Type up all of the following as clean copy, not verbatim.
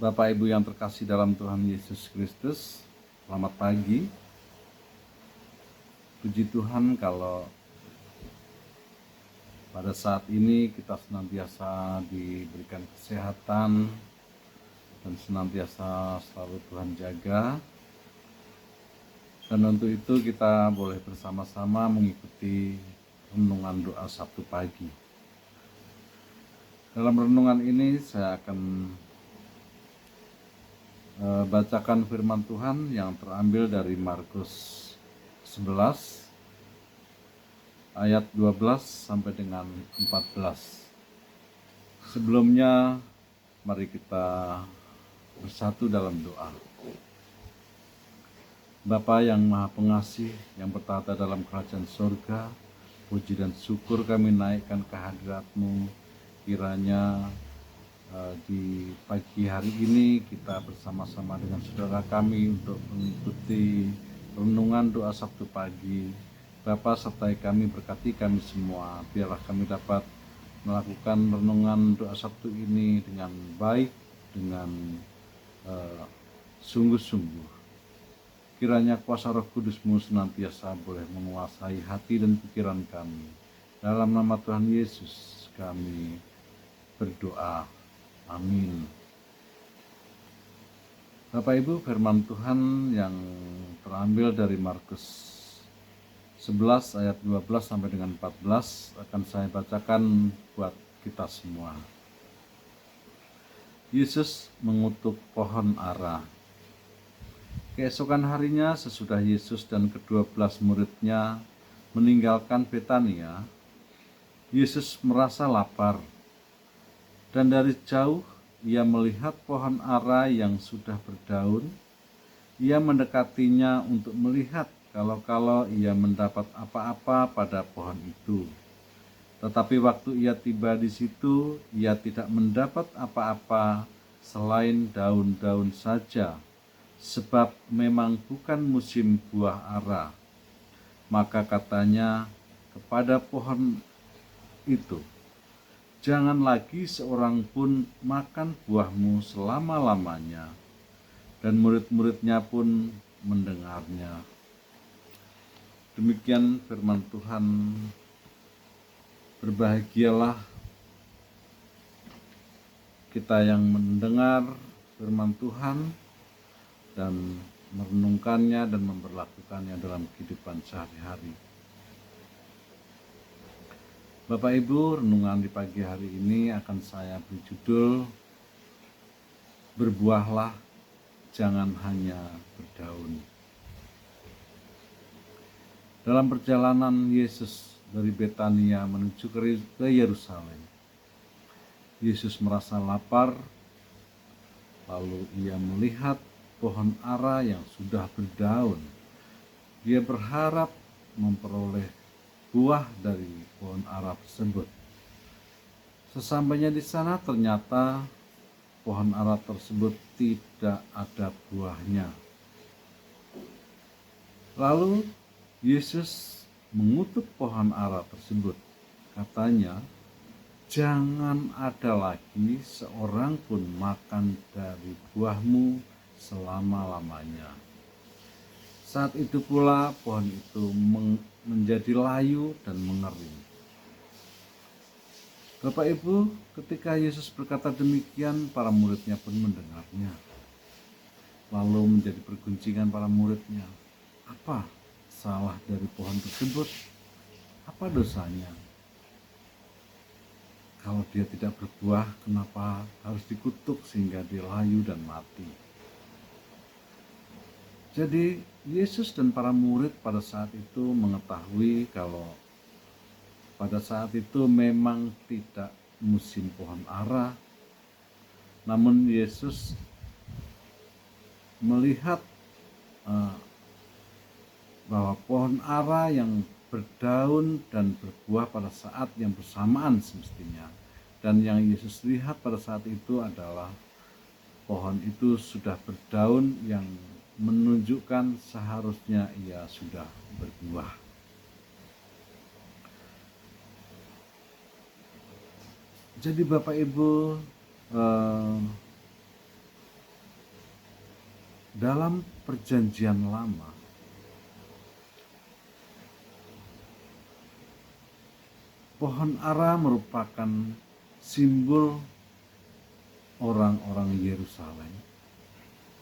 Bapak Ibu yang terkasih dalam Tuhan Yesus Kristus, selamat pagi. Puji Tuhan kalau pada saat ini kita senantiasa diberikan kesehatan dan senantiasa selalu Tuhan jaga. Dan untuk itu kita boleh bersama-sama mengikuti renungan doa Sabtu pagi. Dalam renungan ini saya akan bacakan firman Tuhan yang terambil dari Markus 11 ayat 12 sampai dengan 14. Sebelumnya mari kita bersatu dalam doa. Bapa yang Maha Pengasih, yang bertata dalam kerajaan surga, puji dan syukur kami naikkan ke hadirat-Mu. Kiranya di pagi hari ini kita bersama-sama dengan saudara kami untuk mengikuti renungan doa Sabtu pagi. Bapa, sertai kami, berkati kami semua, biarlah kami dapat melakukan renungan doa Sabtu ini dengan baik, dengan sungguh-sungguh. Kiranya kuasa Roh Kudus-Mu senantiasa boleh menguasai hati dan pikiran kami. Dalam nama Tuhan Yesus kami berdoa. Amin. Bapak Ibu, firman Tuhan yang terambil dari Markus 11 ayat 12 sampai dengan 14 akan saya bacakan buat kita semua. Yesus mengutuk pohon ara. Keesokan harinya sesudah Yesus dan ke-12 muridnya meninggalkan Betania, Yesus merasa lapar. Dan dari jauh ia melihat pohon ara yang sudah berdaun. Ia mendekatinya untuk melihat kalau ia mendapat apa-apa pada pohon itu. Tetapi waktu ia tiba di situ, ia tidak mendapat apa-apa selain daun-daun saja, sebab memang bukan musim buah ara. Maka katanya kepada pohon itu, "Jangan lagi seorang pun makan buahmu selama-lamanya." Dan murid-muridnya pun mendengarnya. Demikian firman Tuhan. Berbahagialah kita yang mendengar firman Tuhan dan merenungkannya dan memperlakukannya dalam kehidupan sehari-hari. Bapak Ibu, renungan di pagi hari ini akan saya beri judul "Berbuahlah, jangan hanya berdaun." Dalam perjalanan Yesus dari Betania menuju ke Yerusalem, Yesus merasa lapar, lalu ia melihat pohon ara yang sudah berdaun. Dia berharap memperoleh buah dari pohon ara tersebut. Sesampainya di sana ternyata pohon ara tersebut tidak ada buahnya. Lalu Yesus mengutuk pohon ara tersebut. Katanya, "Jangan ada lagi seorang pun makan dari buahmu selama-lamanya." Saat itu pula pohon itu menjadi layu dan mengering. Bapak Ibu, ketika Yesus berkata demikian, para muridnya pun mendengarnya. Lalu menjadi perguncingan para muridnya. Apa salah dari pohon tersebut? Apa dosanya? Kalau dia tidak berbuah, kenapa harus dikutuk sehingga dia layu dan mati? Jadi Yesus dan para murid pada saat itu mengetahui kalau pada saat itu memang tidak musim pohon ara. Namun Yesus melihat bahwa pohon ara yang berdaun dan berbuah pada saat yang bersamaan semestinya. Dan yang Yesus lihat pada saat itu adalah pohon itu sudah berdaun yang menunjukkan seharusnya ia sudah berbuah. Jadi Bapak Ibu, Dalam perjanjian lama, pohon ara merupakan simbol orang-orang Yerusalem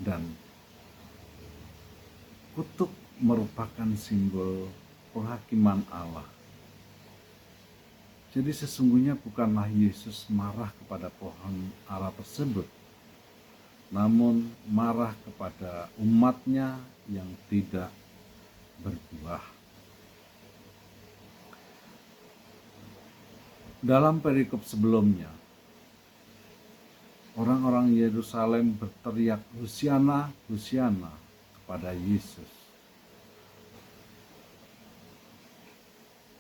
dan kutuk merupakan simbol penghakiman Allah. Jadi sesungguhnya bukanlah Yesus marah kepada pohon ara tersebut, namun marah kepada umatnya yang tidak berbuah. Dalam perikop sebelumnya, orang-orang Yerusalem berteriak Hosiana, Hosiana kepada Yesus.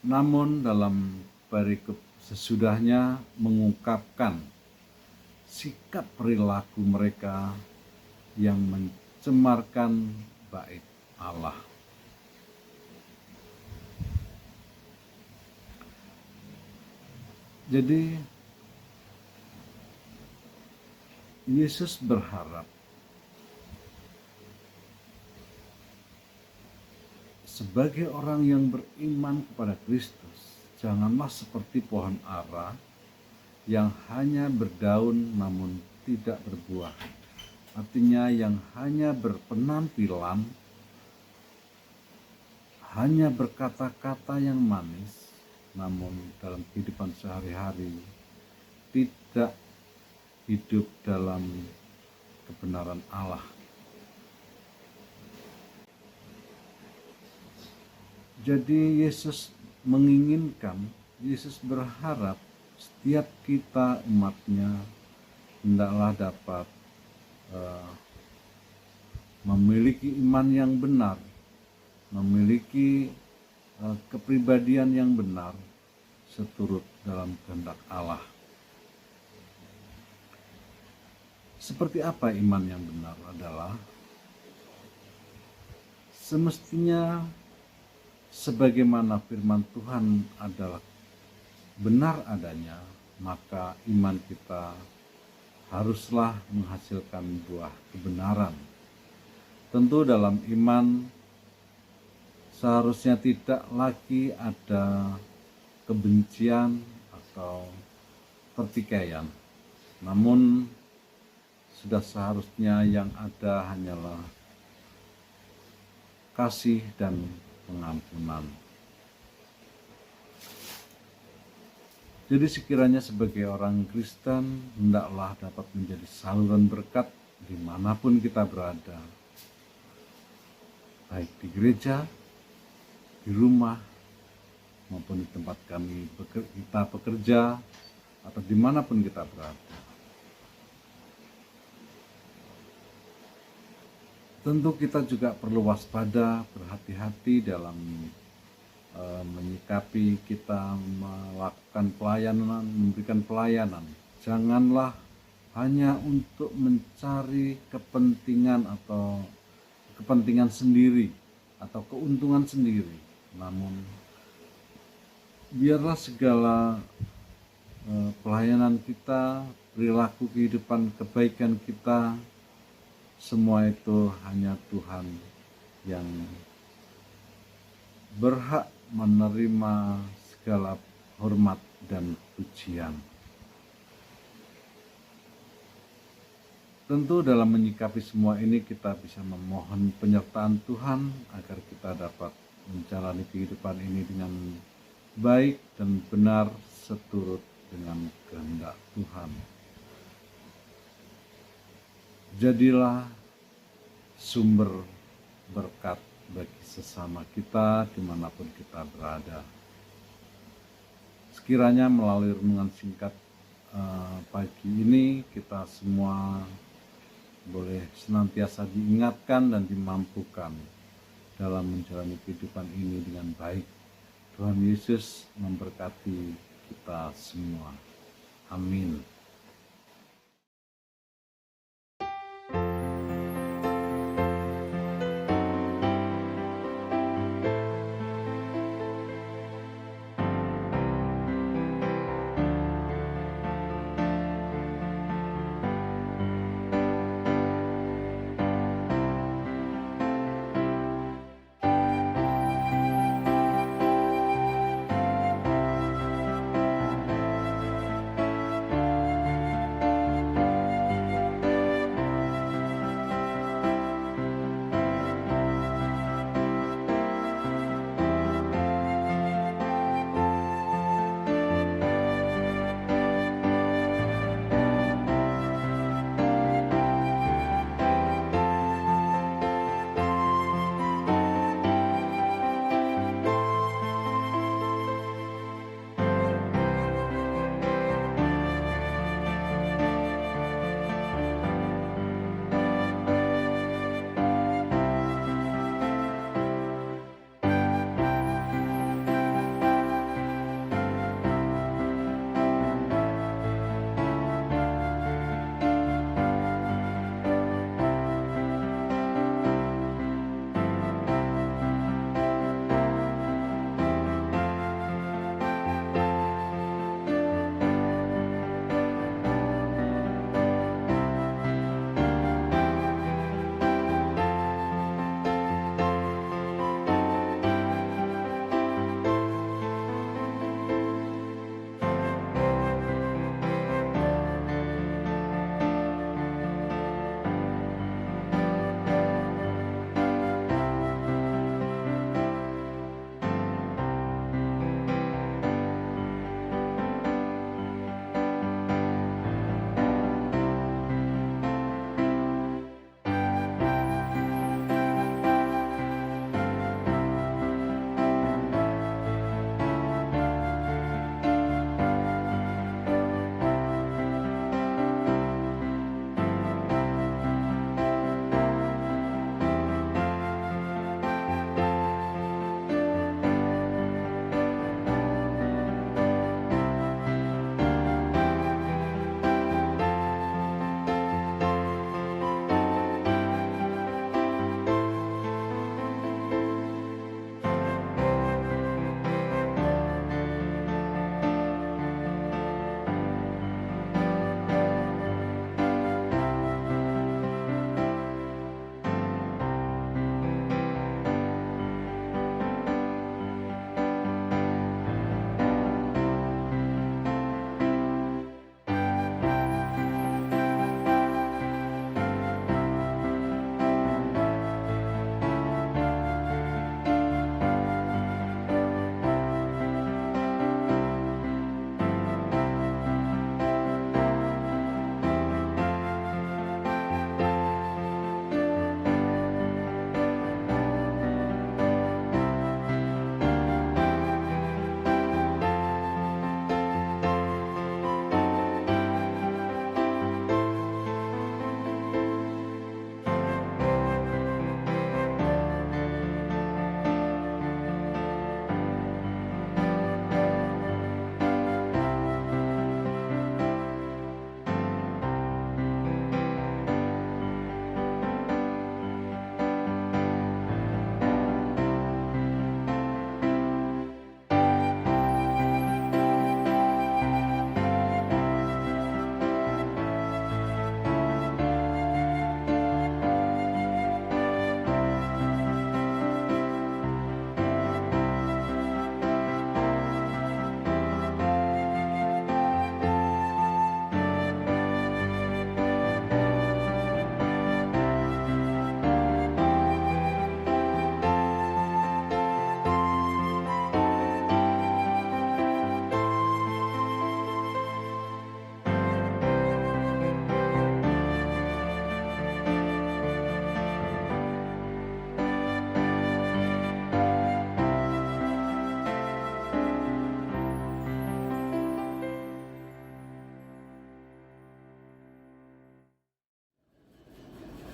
Namun dalam perikop sesudahnya mengungkapkan sikap perilaku mereka yang mencemarkan bait Allah. Jadi Yesus berharap sebagai orang yang beriman kepada Kristus, janganlah seperti pohon ara yang hanya berdaun namun tidak berbuah. Artinya yang hanya berpenampilan, hanya berkata-kata yang manis, namun dalam kehidupan sehari-hari tidak hidup dalam kebenaran Allah. Jadi Yesus menginginkan, Yesus berharap setiap kita umatnya hendaklah dapat memiliki iman yang benar, memiliki kepribadian yang benar seturut dalam kehendak Allah. Seperti apa iman yang benar adalah? Semestinya sebagaimana firman Tuhan adalah benar adanya, maka iman kita haruslah menghasilkan buah kebenaran. Tentu dalam iman seharusnya tidak lagi ada kebencian atau pertikaian, namun sudah seharusnya yang ada hanyalah kasih dan pengampunan. Jadi sekiranya sebagai orang Kristen hendaklah dapat menjadi saluran berkat dimanapun kita berada, baik di gereja, di rumah, maupun di tempat kita bekerja, atau dimanapun kita berada. Tentu kita juga perlu waspada, berhati-hati dalam menyikapi kita melakukan pelayanan, memberikan pelayanan. Janganlah hanya untuk mencari kepentingan atau kepentingan sendiri atau keuntungan sendiri, namun biarlah segala pelayanan kita, perilaku kehidupan, kebaikan kita, semua itu hanya Tuhan yang berhak menerima segala hormat dan pujian. Tentu dalam menyikapi semua ini kita bisa memohon penyertaan Tuhan agar kita dapat menjalani kehidupan ini dengan baik dan benar seturut dengan kehendak Tuhan. Jadilah sumber berkat bagi sesama kita dimanapun kita berada. Sekiranya melalui renungan singkat pagi ini kita semua boleh senantiasa diingatkan dan dimampukan dalam menjalani kehidupan ini dengan baik. Tuhan Yesus memberkati kita semua. Amin.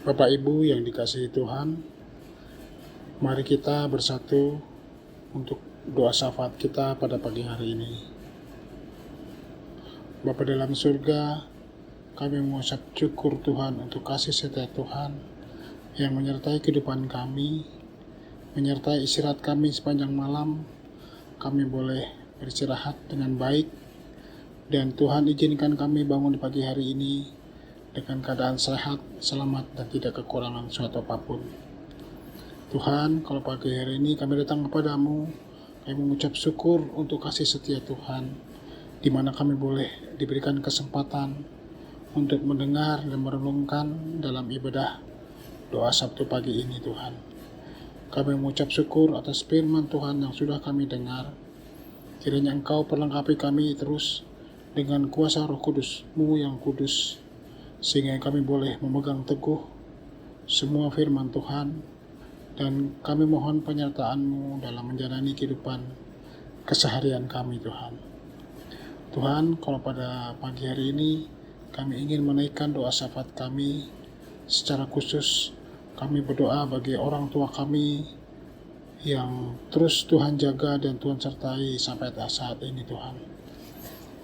Bapak Ibu yang dikasihi Tuhan, mari kita bersatu untuk doa syafaat kita pada pagi hari ini. Bapa dalam surga, kami mengucap syukur Tuhan untuk kasih setia Tuhan yang menyertai kehidupan kami, menyertai istirahat kami sepanjang malam. Kami boleh beristirahat dengan baik, dan Tuhan izinkan kami bangun di pagi hari ini dengan keadaan sehat, selamat, dan tidak kekurangan suatu apapun. Tuhan, kalau pagi hari ini kami datang kepadamu, kami mengucap syukur untuk kasih setia Tuhan, di mana kami boleh diberikan kesempatan untuk mendengar dan merenungkan dalam ibadah doa Sabtu pagi ini Tuhan. Kami mengucap syukur atas firman Tuhan yang sudah kami dengar. Kiranya Engkau perlengkapi kami terus dengan kuasa Roh Kudus-Mu yang kudus, sehingga kami boleh memegang teguh semua firman Tuhan, dan kami mohon penyertaan-Mu dalam menjalani kehidupan keseharian kami Tuhan. Tuhan, kalau pada pagi hari ini kami ingin menaikkan doa syafaat kami secara khusus, kami berdoa bagi orang tua kami yang terus Tuhan jaga dan Tuhan sertai sampai saat ini Tuhan.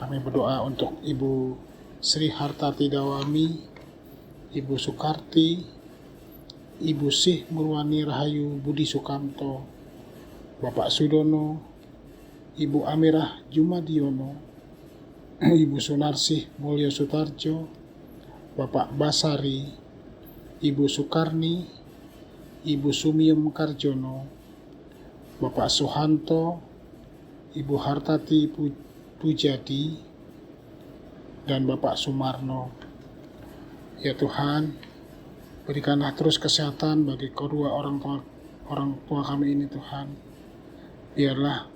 Kami berdoa untuk Ibu Sri Hartati Dawami, Ibu Sukarti, Ibu Sih Murwani Rahayu Budi Sukamto, Bapak Sudono, Ibu Amirah Jumadiono, Ibu Sunarsih Mulyo Sutarjo, Bapak Basari, Ibu Sukarni, Ibu Sumiem Karjono, Bapak Suhanto, Ibu Hartati Pujadi, dan Bapak Sumarno. Ya Tuhan, berikanlah terus kesehatan bagi kedua orang tua kami ini Tuhan. Biarlah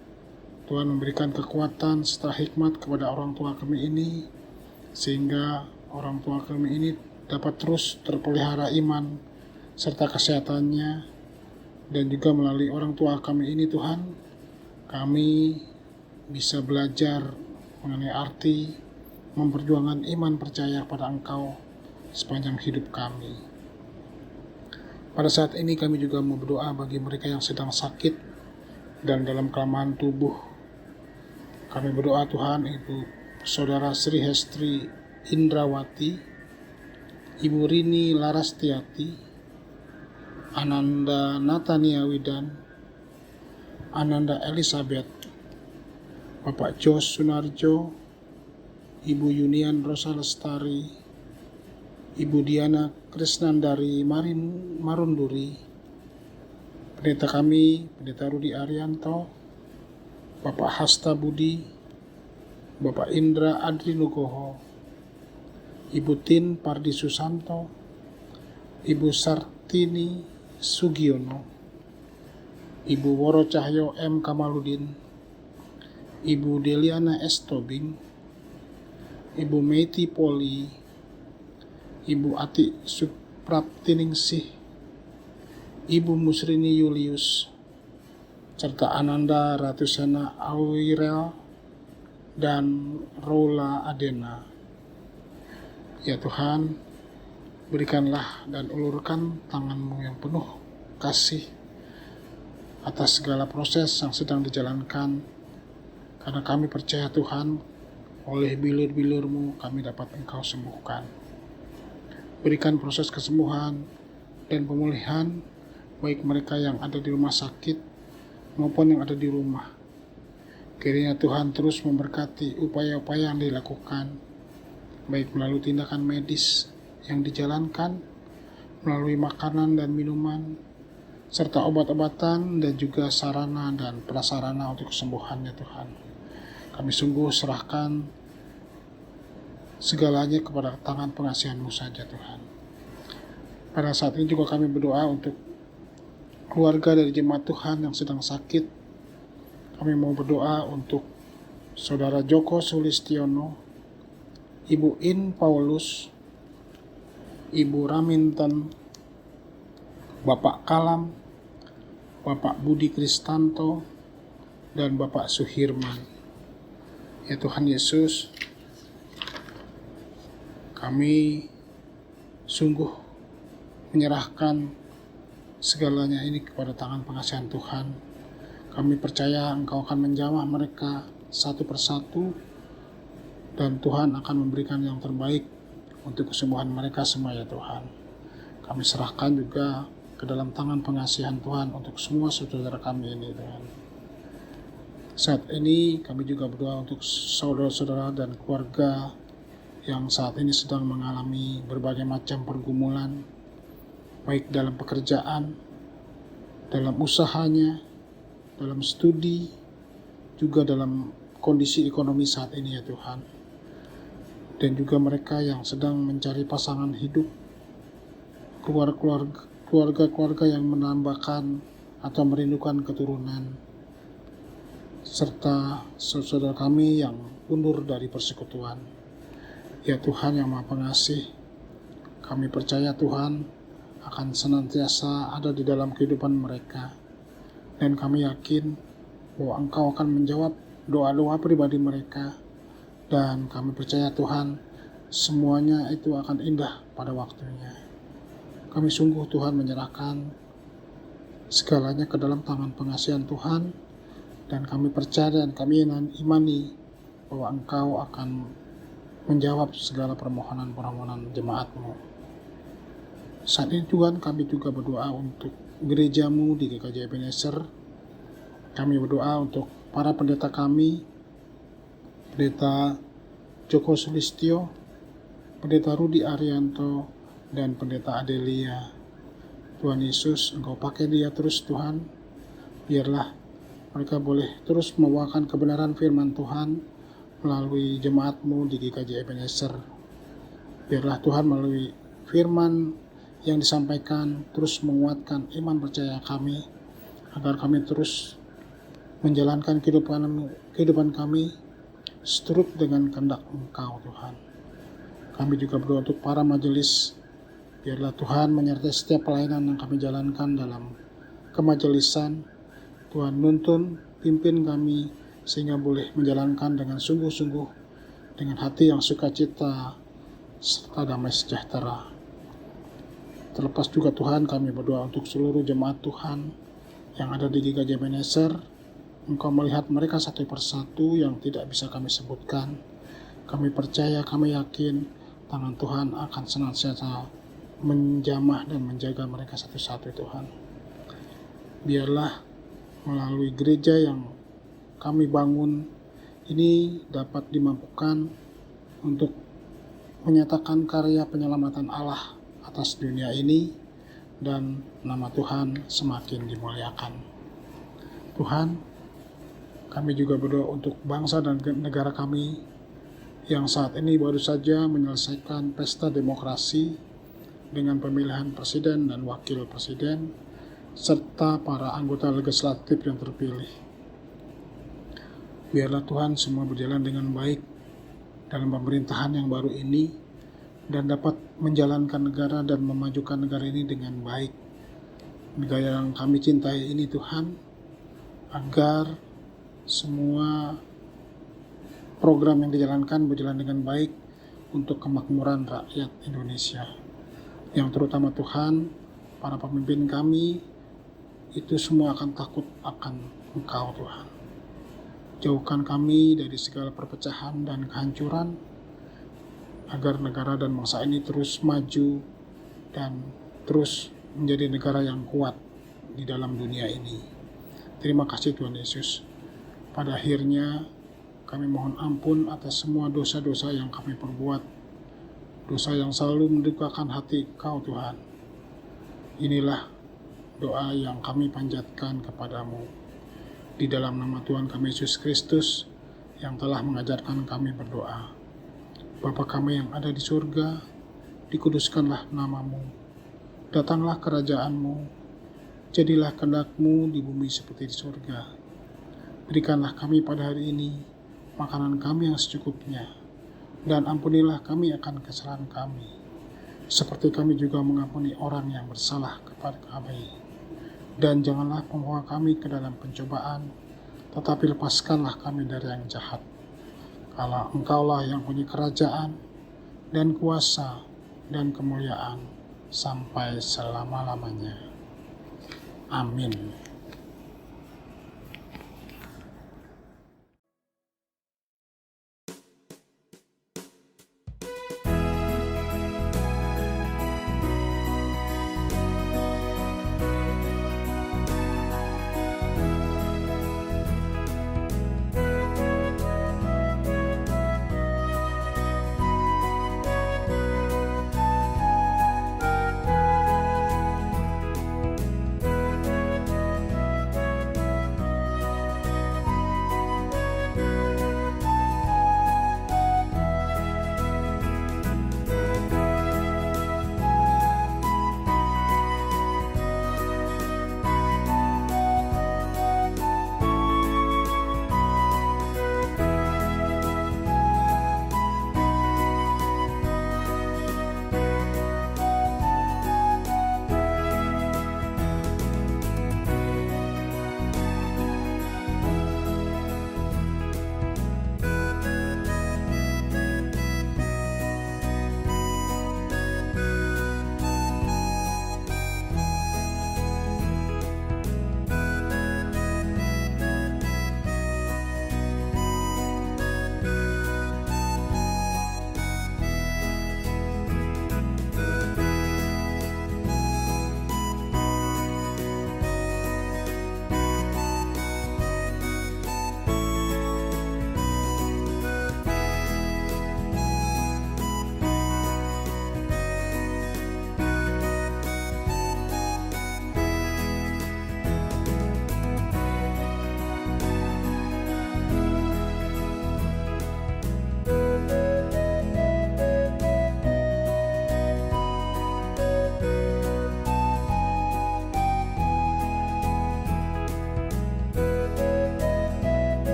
Tuhan memberikan kekuatan serta hikmat kepada orang tua kami ini, sehingga orang tua kami ini dapat terus terpelihara iman serta kesehatannya. Dan juga melalui orang tua kami ini Tuhan, kami bisa belajar mengenai arti memperjuangkan iman percaya pada Engkau sepanjang hidup kami. Pada saat ini kami juga mau berdoa bagi mereka yang sedang sakit dan dalam kelemahan tubuh. Kami berdoa Tuhan, Ibu Saudara Sri Hestri Indrawati, Ibu Rini Larastiati, Ananda Natania Widan, Ananda Elizabeth, Bapak Jos Sunarjo, Ibu Yunian Rosa Lestari, Ibu Diana Krisnandari Marunduri, pendeta kami, Pendeta Rudi Arianto, Bapak Hasta Budi, Bapak Indra Adri Nugroho, Ibu Tin Pardi Susanto, Ibu Sartini Sugiono, Ibu Woro Cahyo M. Kamaludin, Ibu Deliana S. Tobing, Ibu Meiti Poli, Ibu Ati Supraptiningsih, Ibu Musrini Julius, serta Ananda Ratusena Awirel dan Rola Adena. Ya Tuhan, berikanlah dan ulurkan tangan-Mu yang penuh kasih atas segala proses yang sedang dijalankan, karena kami percaya Tuhan, oleh bilur-bilur-Mu kami dapat Engkau sembuhkan. Berikan proses kesembuhan dan pemulihan baik mereka yang ada di rumah sakit maupun yang ada di rumah. Kiranya Tuhan terus memberkati upaya-upaya yang dilakukan, baik melalui tindakan medis yang dijalankan, melalui makanan dan minuman, serta obat-obatan dan juga sarana dan prasarana untuk kesembuhannya Tuhan. Kami sungguh serahkan segalanya kepada tangan pengasihan-Mu saja Tuhan. Pada saat ini juga kami berdoa untuk keluarga dari jemaat Tuhan yang sedang sakit. Kami mau berdoa untuk Saudara Joko Sulistiono, Ibu In Paulus, Ibu Raminten, Bapak Kalam, Bapak Budi Kristanto, dan Bapak Suhirman. Ya Tuhan Yesus, kami sungguh menyerahkan segalanya ini kepada tangan pengasihan Tuhan. Kami percaya Engkau akan menjamah mereka satu persatu, dan Tuhan akan memberikan yang terbaik untuk kesembuhan mereka semua ya Tuhan. Kami serahkan juga ke dalam tangan pengasihan Tuhan untuk semua saudara kami ini Tuhan. Saat ini kami juga berdoa untuk saudara-saudara dan keluarga yang saat ini sedang mengalami berbagai macam pergumulan, baik dalam pekerjaan, dalam usahanya, dalam studi, juga dalam kondisi ekonomi saat ini ya Tuhan. Dan juga mereka yang sedang mencari pasangan hidup, keluarga-keluarga yang menambahkan atau merindukan keturunan, serta saudara kami yang undur dari persekutuan. Ya Tuhan yang Maha Pengasih, kami percaya Tuhan akan senantiasa ada di dalam kehidupan mereka. Dan kami yakin bahwa Engkau akan menjawab doa-doa pribadi mereka. Dan kami percaya Tuhan, semuanya itu akan indah pada waktunya. Kami sungguh Tuhan menyerahkan segalanya ke dalam tangan pengasihan Tuhan. Dan kami percaya dan kami imani bahwa Engkau akan menjawab segala permohonan-permohonan jemaat-Mu. Saat ini Tuhan, kami juga berdoa untuk gereja-Mu di GKJ Ebenezer. Kami berdoa untuk para pendeta kami, Pendeta Joko Sulistyo, Pendeta Rudi Arianto, dan Pendeta Adelia. Tuhan Yesus, Engkau pakai dia terus Tuhan. Biarlah mereka boleh terus membawakan kebenaran firman Tuhan melalui jemaat-Mu di GKJ Ebenezer. Biarlah Tuhan melalui firman yang disampaikan terus menguatkan iman percaya kami, agar kami terus menjalankan kehidupan kami seturut dengan kehendak Engkau Tuhan. Kami juga berdoa untuk para majelis. Biarlah Tuhan menyertai setiap pelayanan yang kami jalankan dalam kemajelisan. Tuhan nuntun, pimpin kami sehingga boleh menjalankan dengan sungguh-sungguh, dengan hati yang sukacita serta damai sejahtera. Terlepas juga Tuhan, kami berdoa untuk seluruh jemaat Tuhan yang ada di GKJ Ebenezer. Engkau melihat mereka satu persatu yang tidak bisa kami sebutkan. Kami percaya, kami yakin tangan Tuhan akan senantiasa menjamah dan menjaga mereka satu-satu Tuhan. Biarlah melalui gereja yang kami bangun ini dapat dimampukan untuk menyatakan karya penyelamatan Allah atas dunia ini, dan nama Tuhan semakin dimuliakan. Tuhan, kami juga berdoa untuk bangsa dan negara kami yang saat ini baru saja menyelesaikan pesta demokrasi dengan pemilihan presiden dan wakil presiden, serta para anggota legislatif yang terpilih. Biarlah Tuhan semua berjalan dengan baik dalam pemerintahan yang baru ini, dan dapat menjalankan negara dan memajukan negara ini dengan baik. Negara yang kami cintai ini Tuhan, agar semua program yang dijalankan berjalan dengan baik untuk kemakmuran rakyat Indonesia. Yang terutama Tuhan, para pemimpin kami itu semua akan takut akan Engkau Tuhan. Jauhkan kami dari segala perpecahan dan kehancuran, agar negara dan bangsa ini terus maju dan terus menjadi negara yang kuat di dalam dunia ini. Terima kasih Tuhan Yesus. Pada akhirnya kami mohon ampun atas semua dosa-dosa yang kami perbuat, dosa yang selalu mendukakan hati Kau Tuhan. Inilah doa yang kami panjatkan kepadamu di dalam nama Tuhan kami Yesus Kristus yang telah mengajarkan kami berdoa. Bapa kami yang ada di surga, dikuduskanlah namamu, datanglah kerajaan-Mu, jadilah kehendak-Mu di bumi seperti di surga. Berikanlah kami pada hari ini makanan kami yang secukupnya, dan ampunilah kami akan kesalahan kami, seperti kami juga mengampuni orang yang bersalah kepada kami. Dan janganlah membawa kami ke dalam pencobaan, tetapi lepaskanlah kami dari yang jahat. Karena Engkaulah yang punya kerajaan dan kuasa dan kemuliaan sampai selama-lamanya. Amin.